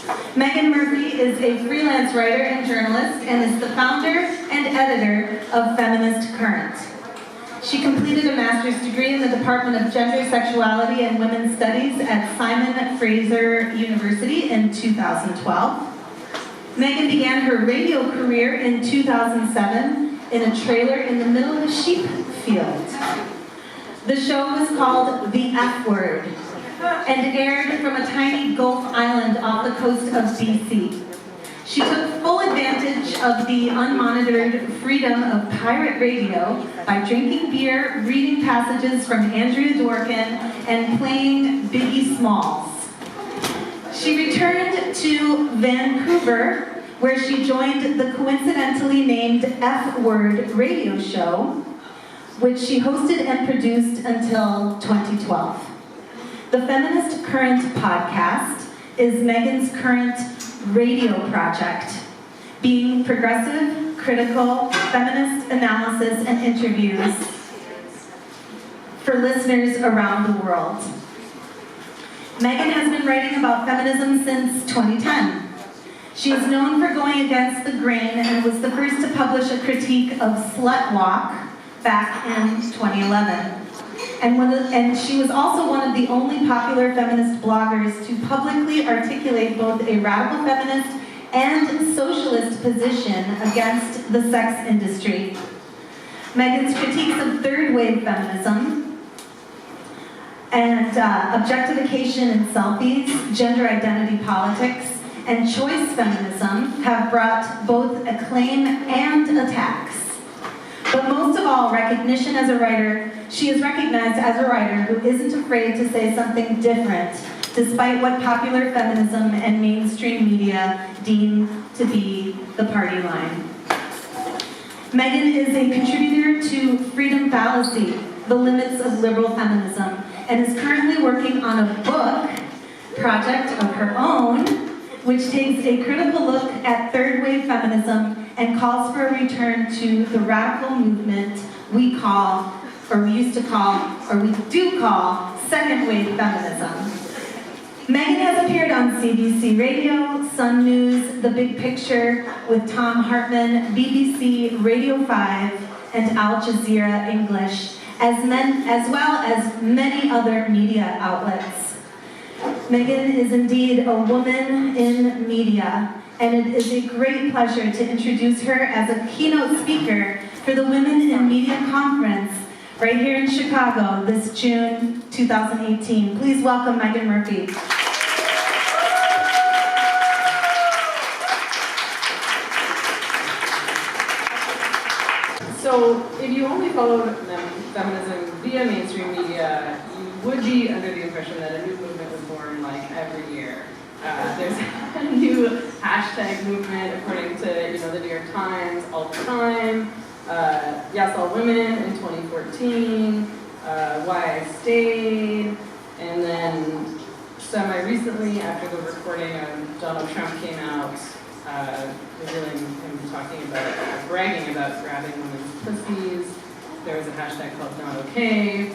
Meghan Murphy is a freelance writer and journalist and is the founder and editor of Feminist Current. She completed a master's degree in the Department of Gender, Sexuality, and Women's Studies at Simon Fraser University in 2012. Meghan began her radio career in 2007 in a trailer in the middle of a sheep field. The show was called The F Word and aired from a tiny Gulf island off the coast of BC. She took full advantage of the unmonitored freedom of pirate radio by drinking beer, reading passages from Andrea Dworkin, and playing Biggie Smalls. She returned to Vancouver, where she joined the coincidentally named F Word radio show, which she hosted and produced until 2012. The Feminist Current podcast is Meghan's current radio project, being progressive, critical, feminist analysis and interviews for listeners around the world. Meghan has been writing about feminism since 2010. She is known for going against the grain and was the first to publish a critique of slut walk back in 2011. And she was also one of the only popular feminist bloggers to publicly articulate both a radical feminist and socialist position against the sex industry. Meghan's critiques of third-wave feminism and objectification in selfies, gender identity politics, and choice feminism have brought both acclaim and attacks. But most of all, recognition as a writer. She is recognized as a writer who isn't afraid to say something different, despite what popular feminism and mainstream media deem to be the party line. Meghan is a contributor to Freedom Fallacy, The Limits of Liberal Feminism, and is currently working on a book project of her own, which takes a critical look at third-wave feminism and calls for a return to the radical movement we do call, second-wave feminism. Meghan has appeared on CBC Radio, Sun News, The Big Picture with Tom Hartman, BBC, Radio 5, and Al Jazeera English, as well as many other media outlets. Meghan is indeed a woman in media, and it is a great pleasure to introduce her as a keynote speaker for the Women in Media Conference right here in Chicago this June 2018. Please welcome Meghan Murphy. So, if you only followed feminism via mainstream media, you would be under the impression that a new movement was born like every year. There's a new hashtag movement, according to the New York Times, all the time. Yes, All Women in 2014. Why I Stayed, and then semi-recently, after the recording of Donald Trump came out, revealing him talking about, bragging about grabbing women's pussies. There was a hashtag called Not Okay.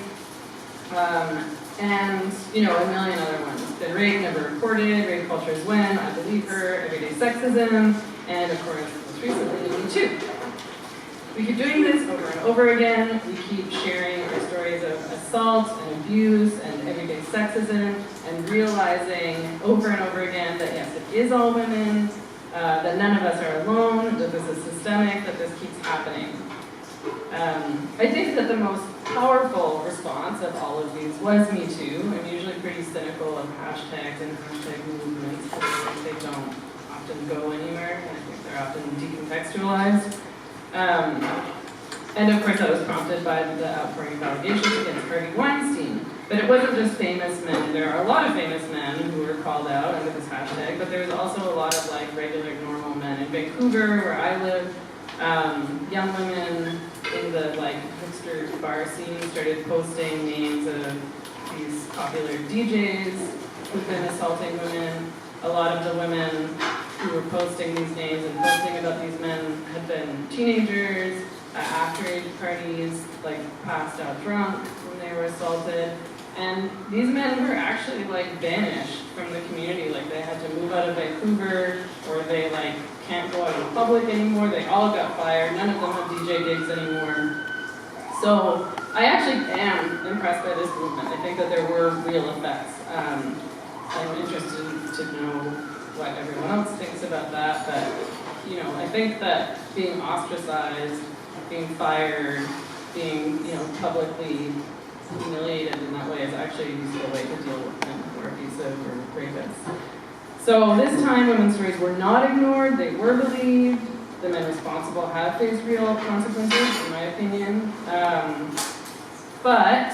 And, a million other ones. Been Raped, Never Reported, Rape Cultures Win, I Believe Her, Everyday Sexism, and of course, most recently, Me Too. We keep doing this over and over again. We keep sharing our stories of assault and abuse and everyday sexism and realizing over and over again that yes, it is all women, that none of us are alone, that this is systemic, that this keeps happening. I think that the most powerful response of all of these was Me Too. I'm usually pretty cynical of hashtags and hashtag movements because I think they don't often go anywhere, and I think they're often decontextualized. And of course that was prompted by the outpouring of allegations against Harvey Weinstein. But it wasn't just famous men. There are a lot of famous men who were called out under this hashtag, but there was also a lot of regular, normal men. In Vancouver, where I live, young women in the hipster bar scene started posting names of these popular DJs who've been assaulting women. A lot of the women who were posting these names and posting about these men had been teenagers, after-age parties, passed out drunk when they were assaulted. And these men were actually like banished from the community, like they had to move out of Vancouver, or they like can't go out in public anymore, they all got fired, none of them have DJ gigs anymore. So I actually am impressed by this movement. I think that there were real effects. I'm interested to know what everyone else thinks about that, but you know, I think that being ostracized, being fired, being, you know, publicly humiliated in that way is actually a useful way to deal with men who are abusive or rapists. So this time, women's stories were not ignored, they were believed. The men responsible have faced real consequences, in my opinion. But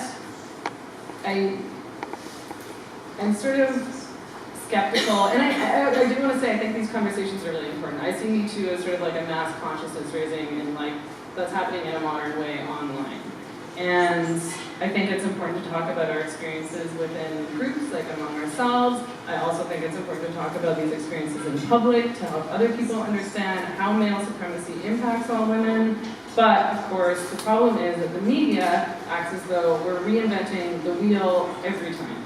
I'm sort of skeptical, and I do want to say I think these conversations are really important. I see Me Too as sort of like a mass consciousness raising, and like that's happening in a modern way online. And I think it's important to talk about our experiences within groups, like among ourselves. I also think it's important to talk about these experiences in public to help other people understand how male supremacy impacts all women. But, of course, the problem is that the media acts as though we're reinventing the wheel every time.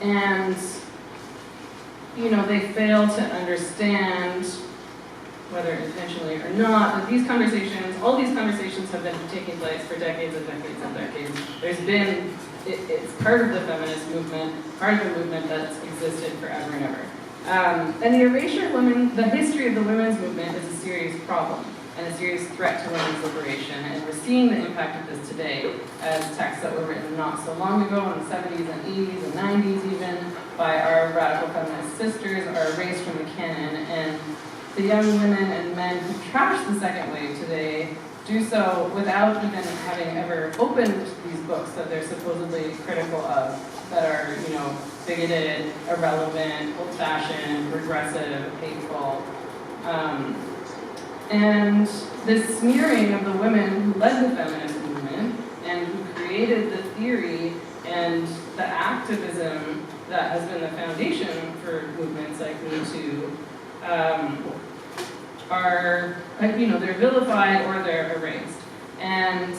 And, you know, they fail to understand, whether intentionally or not, that these conversations, all these conversations have been taking place for decades and decades and decades. There's been, it's part of the feminist movement, part of a movement that's existed forever and ever. And the erasure of women, the history of the women's movement is a serious problem and a serious threat to women's liberation. And we're seeing the impact of this today as texts that were written not so long ago in the 70s and 80s and 90s even by our radical feminist sisters are erased from the canon. And the young women and men who trash the second wave today do so without even having ever opened these books that they're supposedly critical of, that are, you know, bigoted, irrelevant, old-fashioned, regressive, hateful. And this smearing of the women who led the feminist movement and who created the theory and the activism that has been the foundation for movements like Me Too, are, you know, they're vilified or they're erased. And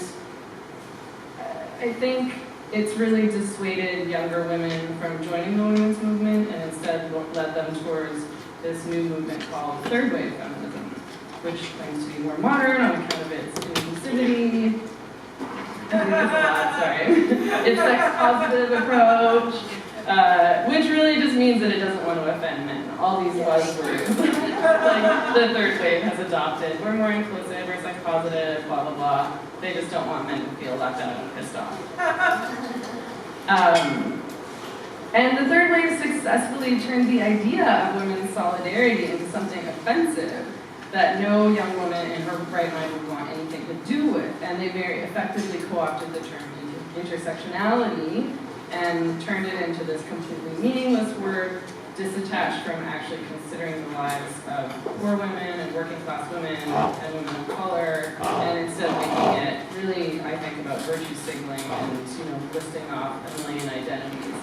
I think it's really dissuaded younger women from joining the women's movement and instead led them towards this new movement called third wave feminism, which claims to be more modern on account of its inclusivity. Its sex-positive approach, which really just means that it doesn't want to offend men. All these buzzwords, like the third wave has adopted. We're more inclusive, we're sex-positive, blah, blah, blah. They just don't want men to feel left out and pissed off. And the third wave successfully turned the idea of women's solidarity into something offensive that no young woman in her right mind would want anything to do with. And they very effectively co-opted the term intersectionality and turned it into this completely meaningless word, disattached from actually considering the lives of poor women and working class women and women of color, and instead making it really, I think, about virtue signaling and, you know, listing off a million identities.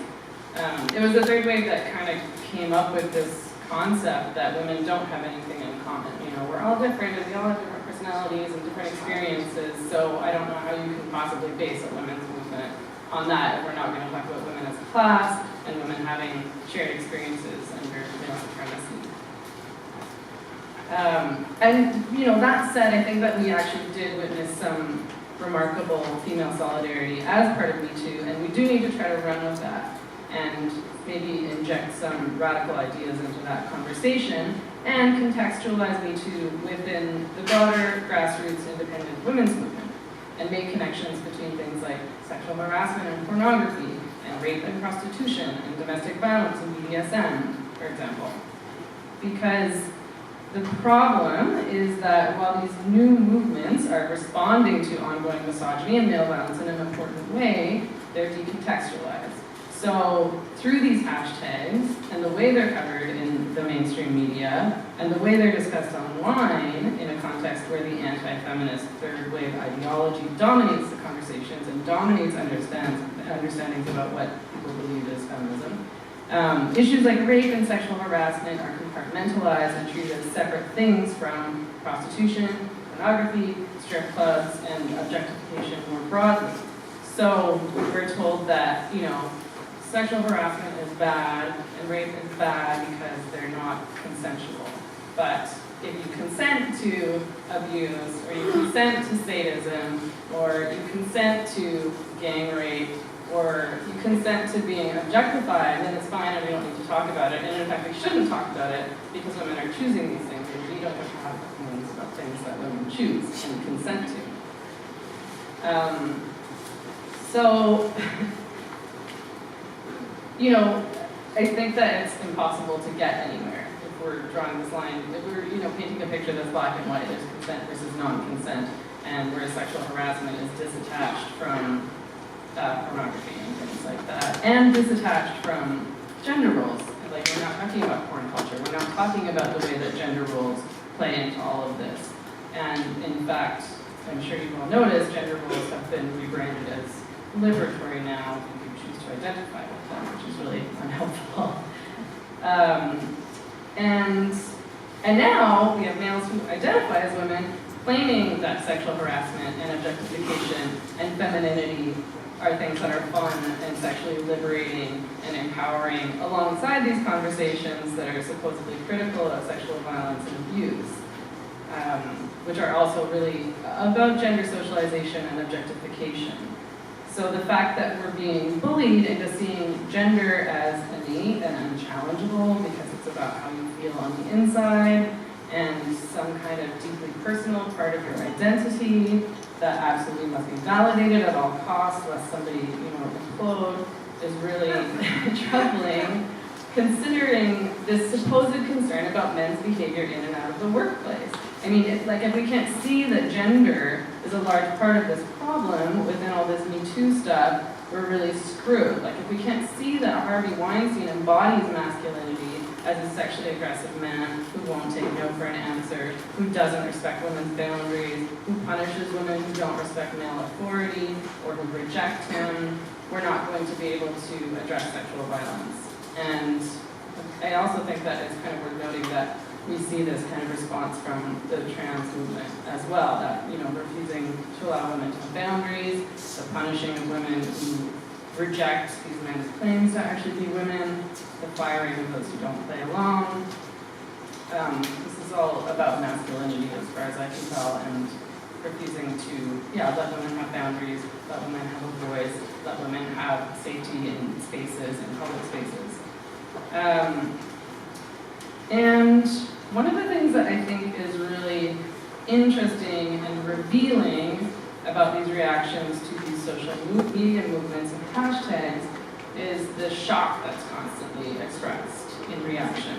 It was the third wave that kind of came up with this concept that women don't have anything in common. You know, we're all different and we all have different personalities and different experiences, so I don't know how you can possibly base a women's movement on that if we're not going to talk about women as a class and women having shared experiences under male supremacy. And, you know, that said, I think that we actually did witness some remarkable female solidarity as part of Me Too, and we do need to try to run with that and maybe inject some radical ideas into that conversation and contextualize Me Too within the broader grassroots independent women's movement and make connections between things like sexual harassment and pornography and rape and prostitution and domestic violence and BDSM, for example. Because the problem is that while these new movements are responding to ongoing misogyny and male violence in an important way, they're decontextualized. So through these hashtags and the way they're covered in the mainstream media and the way they're discussed online in a context where the anti-feminist third wave ideology dominates the conversations and dominates understandings about what people believe is feminism, issues like rape and sexual harassment are compartmentalized and treated as separate things from prostitution, pornography, strip clubs, and objectification more broadly. So we're told that, sexual harassment is bad and rape is bad because they're not consensual. But if you consent to abuse, or you consent to sadism, or you consent to gang rape, or you consent to being objectified, then it's fine and we don't need to talk about it. And in fact, we shouldn't talk about it because women are choosing these things, and we don't have opinions about things that women choose and consent to. I think that it's impossible to get anywhere if we're drawing this line. If we're, painting a picture that's black and white, there's consent versus non-consent, and where sexual harassment is disattached from pornography and things like that, and disattached from gender roles. Like, we're not talking about porn culture. We're not talking about the way that gender roles play into all of this. And in fact, I'm sure you've all noticed, gender roles have been rebranded as liberatory now, if you choose to identify with them, which is really unhelpful. And now we have males who identify as women claiming that sexual harassment and objectification and femininity are things that are fun and sexually liberating and empowering alongside these conversations that are supposedly critical of sexual violence and abuse, which are also really about gender socialization and objectification. So the fact that we're being bullied into seeing gender as innate and unchallengeable because it's about how you feel on the inside and some kind of deeply personal part of your identity that absolutely must be validated at all costs lest somebody, implode, is really troubling, considering this supposed concern about men's behavior in and out of the workplace. I mean, if we can't see that gender is a large part of this problem within all this Me Too stuff, we're really screwed. Like, if we can't see that Harvey Weinstein embodies masculinity as a sexually aggressive man who won't take no for an answer, who doesn't respect women's boundaries, who punishes women who don't respect male authority, or who reject him, we're not going to be able to address sexual violence. And I also think that it's kind of worth noting that we see this kind of response from the trans movement as well, that, refusing to allow women to have boundaries, the punishing of women who reject these men's claims to actually be women, the firing of those who don't play along. This is all about masculinity as far as I can tell, and refusing to, let women have boundaries, let women have a voice, let women have safety in spaces, in public spaces. And one of the things that I think is really interesting and revealing about these reactions to these social media movements and hashtags is the shock that's constantly expressed in reaction.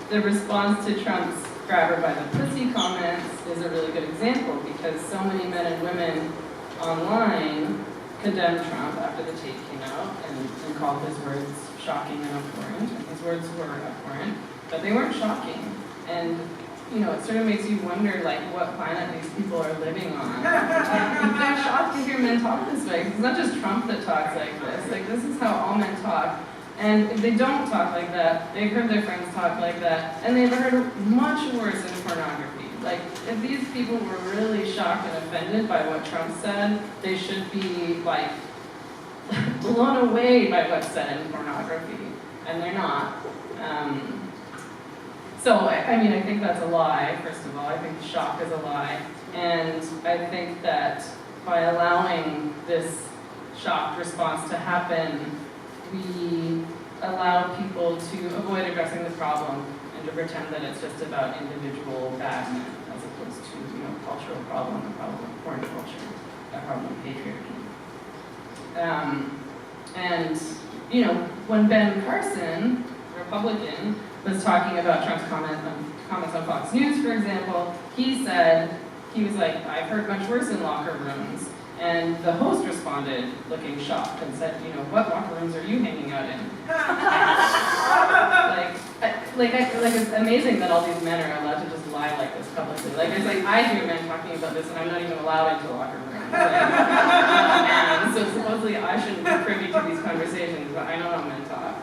The response to Trump's grab her by the pussy comments is a really good example because so many men and women online condemned Trump after the tape came out and called his words shocking and abhorrent. And his words were abhorrent, but they weren't shocking. And it sort of makes you wonder, what planet these people are living on. They're shocked to hear men talk this way. It's not just Trump that talks like this. This is how all men talk. And if they don't talk like that, they've heard their friends talk like that, and they've heard much worse in pornography. If these people were really shocked and offended by what Trump said, they should be, blown away by what's said in pornography. And they're not. I think that's a lie, first of all. I think shock is a lie. And I think that by allowing this shocked response to happen, we allow people to avoid addressing the problem and to pretend that it's just about individual bad men as opposed to, cultural problem, a problem of porn culture, a problem of patriarchy. When Ben Carson, Republican, was talking about Trump's comments on Fox News, for example, he was like, I've heard much worse in locker rooms. And the host responded, looking shocked, and said, what locker rooms are you hanging out in? It's amazing that all these men are allowed to just lie like this publicly. I hear men talking about this, and I'm not even allowed into the locker room. And so supposedly I shouldn't be privy to these conversations, but I know how men talk.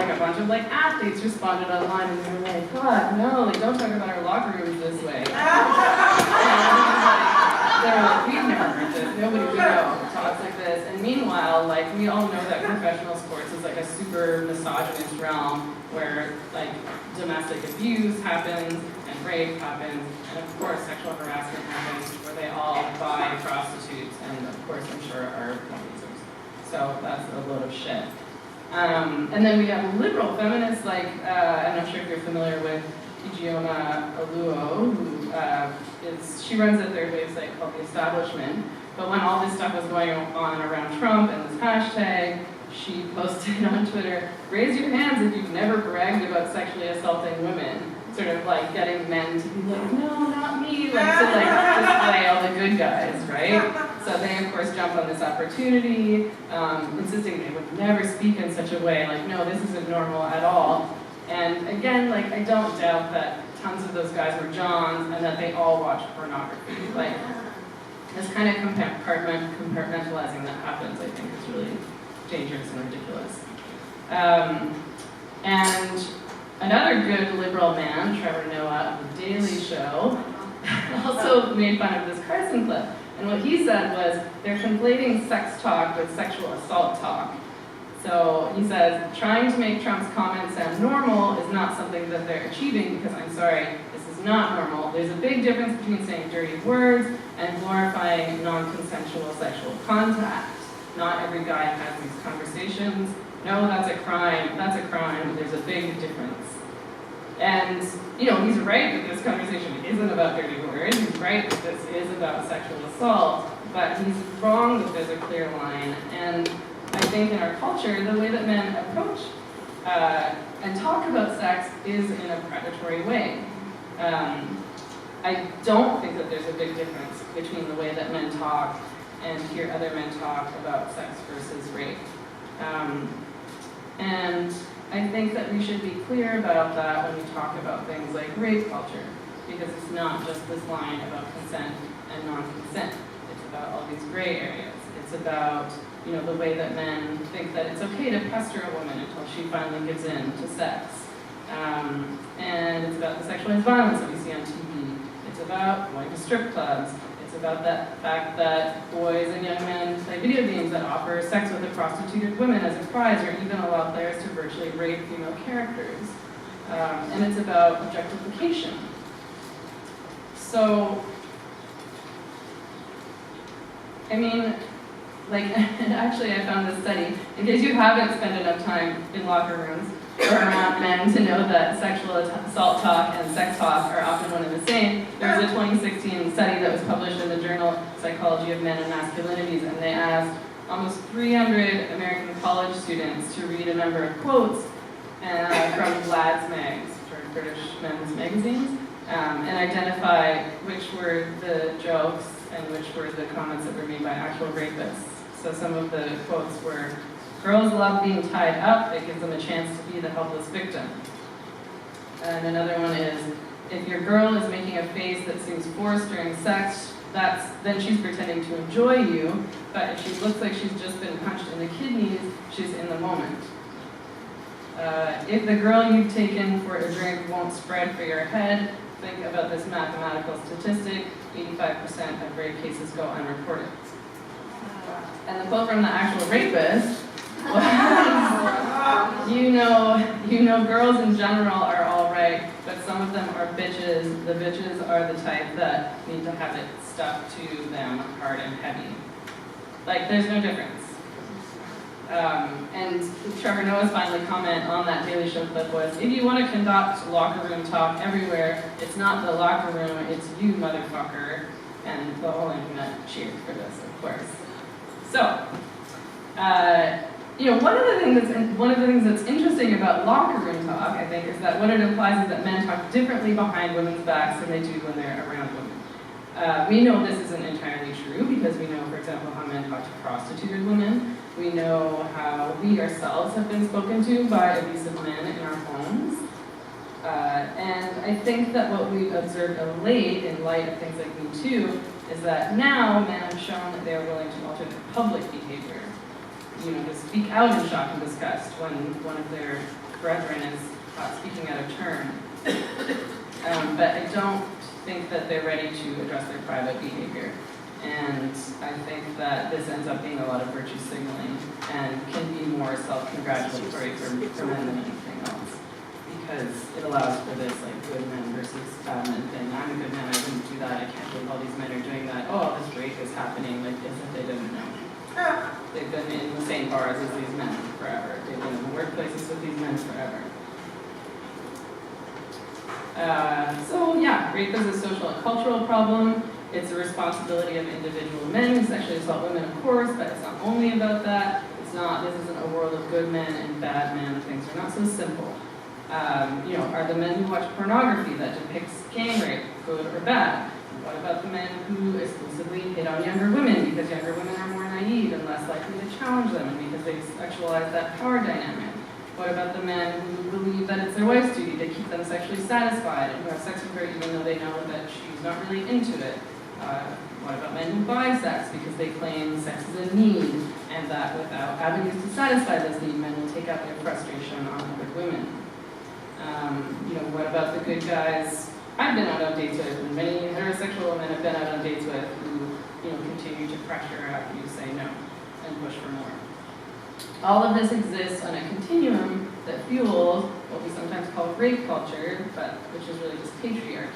A bunch of athletes responded online and they were like, God, no, don't talk about our locker rooms this way. They're like, we've never heard this. Nobody we know talks like this. And meanwhile, like, we all know that professional sports is like a super misogynist realm where like domestic abuse happens and rape happens, and of course sexual harassment happens, where they all buy prostitutes, and of course I'm sure are porn users. So that's a load of shit. And then we have liberal feminists like, I'm not sure if you're familiar with Ijeoma Oluo, who she runs a third wave site called The Establishment. But when all this stuff was going on around Trump and this hashtag, she posted on Twitter, "Raise your hands if you've never bragged about sexually assaulting women." Sort of like getting men to be like, no, not me, like to like display all the good guys, right? So they of course jump on this opportunity, insisting they would never speak in such a way, like, no, this isn't normal at all. And again, like, I don't doubt that tons of those guys were Johns and that they all watch pornography. Like, this kind of compartmentalizing that happens, I think, is really dangerous and ridiculous. And another good liberal man, Trevor Noah of The Daily Show, also made fun of this Carson clip. And what he said was, they're conflating sex talk with sexual assault talk. So he says, trying to make Trump's comments sound normal is not something that they're achieving because, I'm sorry, this is not normal. There's a big difference between saying dirty words and glorifying non-consensual sexual contact. Not every guy has these conversations. No, that's a crime. That's a crime. There's a big difference. And, you know, he's right that this conversation isn't about dirty words. He's right that this is about sexual assault. But he's wrong that there's a clear line. And I think in our culture, the way that men approach and talk about sex is in a predatory way. I don't think that there's a big difference between the way that men talk and hear other men talk about sex versus rape. And I think that we should be clear about that when we talk about things like rape culture, because it's not just this line about consent and non-consent. It's about all these gray areas. It's about, you know, the way that men think that it's okay to pester a woman until she finally gives in to sex. And it's about the sexualized violence that we see on TV. It's about going to strip clubs. It's about that fact that boys and young men play video games that offer sex with a prostituted woman as a prize, or even allow players to virtually rape female characters. And it's about objectification. So, I mean, like, and actually I found this study, in case you haven't spent enough time in locker rooms or around men to know that sexual assault talk and sex talk are often one and the same. There was a 2016 study that was published in the journal Psychology of Men and Masculinities, and they asked almost 300 American college students to read a number of quotes from Lads Mags, which are British men's magazines, and identify which were the jokes and which were the comments that were made by actual rapists. So some of the quotes were, "Girls love being tied up, it gives them a chance to be the helpless victim." And another one is, "If your girl is making a face that seems forced during sex, then she's pretending to enjoy you, but if she looks like she's just been punched in the kidneys, she's in the moment. If the girl you've taken for a drink won't spread for your head, think about this mathematical statistic, 85% of rape cases go unreported." And the quote from the actual rapist was, you know, girls in general are all right, but some of them are bitches. The bitches are the type that need to have it stuck to them hard and heavy. Like, there's no difference. And Trevor Noah's final comment on that Daily Show clip was, "If you want to conduct locker room talk everywhere, it's not the locker room, it's you, motherfucker." And the whole internet cheered for this, of course. So, you know, one of the things that's interesting about locker room talk, I think, is that what it implies is that men talk differently behind women's backs than they do when they're around women. We know this isn't entirely true because we know, for example, how men talk to prostituted women. We know how we ourselves have been spoken to by abusive men in our homes. And I think that what we've observed of late, in light of things like Me Too, is that now men have shown that they are willing to alter their public behavior. You know, to speak out in shock and disgust when one of their brethren is speaking out of turn. But I don't think that they're ready to address their private behavior. And I think that this ends up being a lot of virtue signaling and can be more self-congratulatory for men than anything else. Because it allows for this like good men versus bad men thing. I'm a good man, I wouldn't do that. I can't believe all these men are doing that. Oh, this rape is happening, like as if they didn't know. They've been in the same bars as these men forever. They've been in the workplaces with these men forever. So yeah, rape is a social and cultural problem. It's a responsibility of individual men who sexually assault women, of course, but it's not only about that. This isn't a world of good men and bad men. Things are not so simple. Are the men who watch pornography that depicts gang rape good or bad? What about the men who exclusively hit on younger women because younger women are more naive and less likely to challenge them and because they sexualize that power dynamic? What about the men who believe that it's their wife's duty to keep them sexually satisfied and who have sex with her even though they know that she's not really into it? What about men who buy sex because they claim sex is a need and that without avenues to satisfy this need, men will take out their frustration on other women? What about the good guys I've been out on dates with, and many heterosexual women have been out on dates with who, continue to pressure after you say no and push for more. All of this exists on a continuum that fuels what we sometimes call rape culture, but which is really just patriarchy.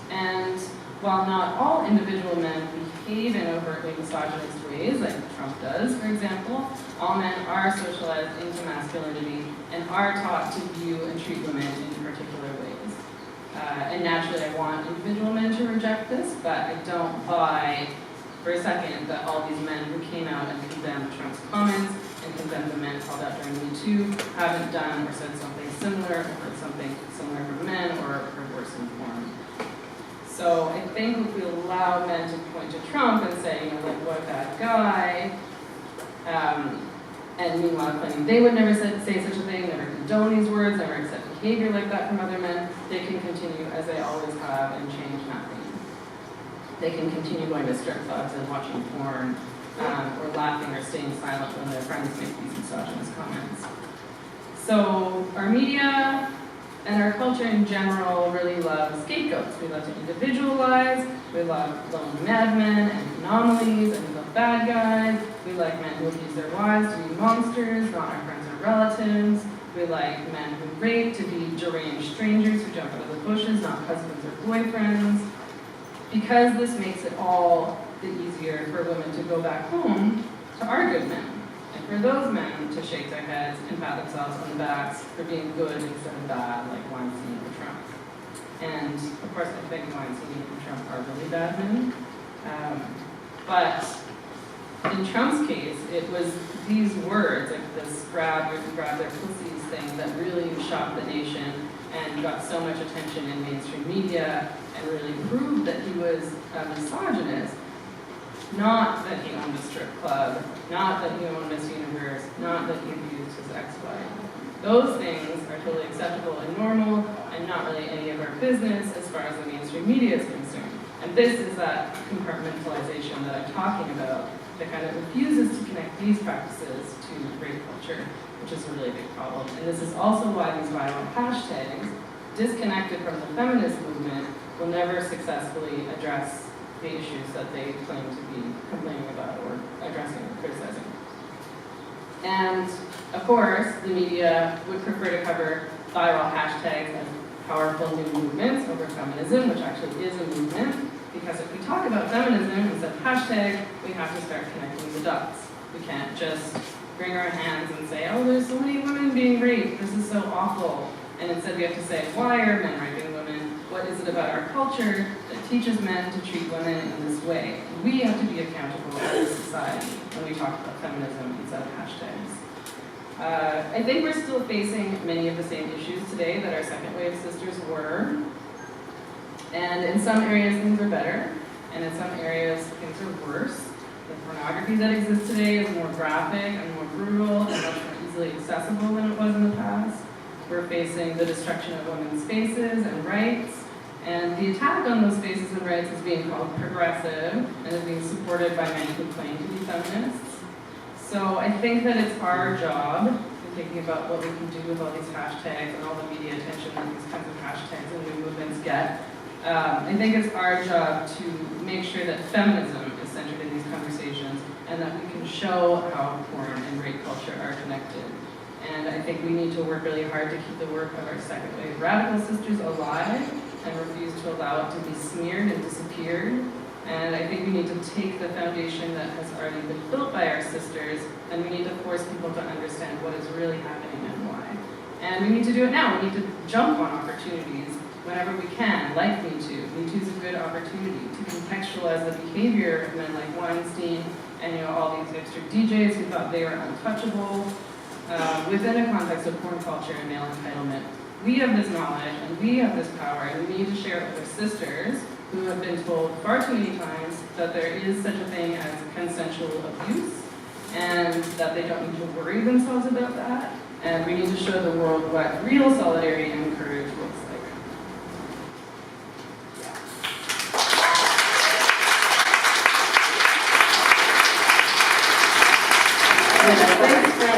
And while not all individual men behave in overtly misogynist ways, like Trump does, for example, all men are socialized into masculinity and are taught to view and treat women in particular ways. And naturally, I want individual men to reject this, but I don't buy for a second that all these men who came out and condemned Trump's comments and condemned the men called out during Me Too haven't done or said something similar or heard something similar from men or are worse informed. So I think if we allow men to point to Trump and say, what a bad guy, and meanwhile claiming they would never say such a thing, never condone these words, never accept behavior like that from other men, they can continue as they always have and change nothing. They can continue going to strip clubs and watching porn, or laughing or staying silent when their friends make these misogynist comments. So our media and our culture in general really love scapegoats. We love to individualize, we love lone madmen and anomalies, and we love bad guys. We like men who abuse their wives to be monsters, not our friends or relatives. We like men who rape to be deranged strangers who jump out of the bushes, not husbands or boyfriends. Because this makes it all the easier for women to go back home to our good men. And for those men to shake their heads and pat themselves on the backs for being good instead of bad, like Weinstein or Trump. And of course, I think Weinstein and Trump are really bad men. But in Trump's case, it was these words, like this grab their pussies thing, that really shocked the nation and got so much attention in mainstream media and really proved that he was a misogynist. Not that he owned a strip club, not that he owned Miss Universe, not that he abused his ex-wife. Those things are totally acceptable and normal and not really any of our business as far as the mainstream media is concerned. And this is that compartmentalization that I'm talking about that kind of refuses to connect these practices to rape culture, which is a really big problem. And this is also why these viral hashtags, disconnected from the feminist movement, will never successfully address the issues that they claim to be complaining about or addressing or criticizing. And of course, the media would prefer to cover viral hashtags as powerful new movements over feminism, which actually is a movement, because if we talk about feminism instead of hashtag, we have to start connecting the dots. We can't just wring our hands and say, oh, there's so many women being raped, this is so awful. And instead we have to say, why are men raping women? What is it about our culture that teaches men to treat women in this way? We have to be accountable as a society when we talk about feminism instead of hashtags. I think we're still facing many of the same issues today that our second wave sisters were. And in some areas things are better, and in some areas things are worse. The pornography that exists today is more graphic and more brutal and much more easily accessible than it was in the past. We're facing the destruction of women's spaces and rights, and the attack on those spaces and rights is being called progressive and is being supported by many who claim to be feminists. So I think that it's our job, in thinking about what we can do with all these hashtags and all the media attention that these kinds of hashtags and new movements get, I think it's our job to make sure that feminism is centered in these conversations and that we can show how porn and rape culture are connected. And I think we need to work really hard to keep the work of our second wave radical sisters alive and refuse to allow it to be smeared and disappeared. And I think we need to take the foundation that has already been built by our sisters, and we need to force people to understand what is really happening and why. And we need to do it now. We need to jump on opportunities whenever we can, like Me Too. Me Too is a good opportunity to contextualize the behavior of men like Weinstein and all these extra DJs who thought they were untouchable within a context of porn culture and male entitlement. We have this knowledge and we have this power, and we need to share it with our sisters who have been told far too many times that there is such a thing as consensual abuse and that they don't need to worry themselves about that. And we need to show the world what real solidarity and courage looks like. Thanks,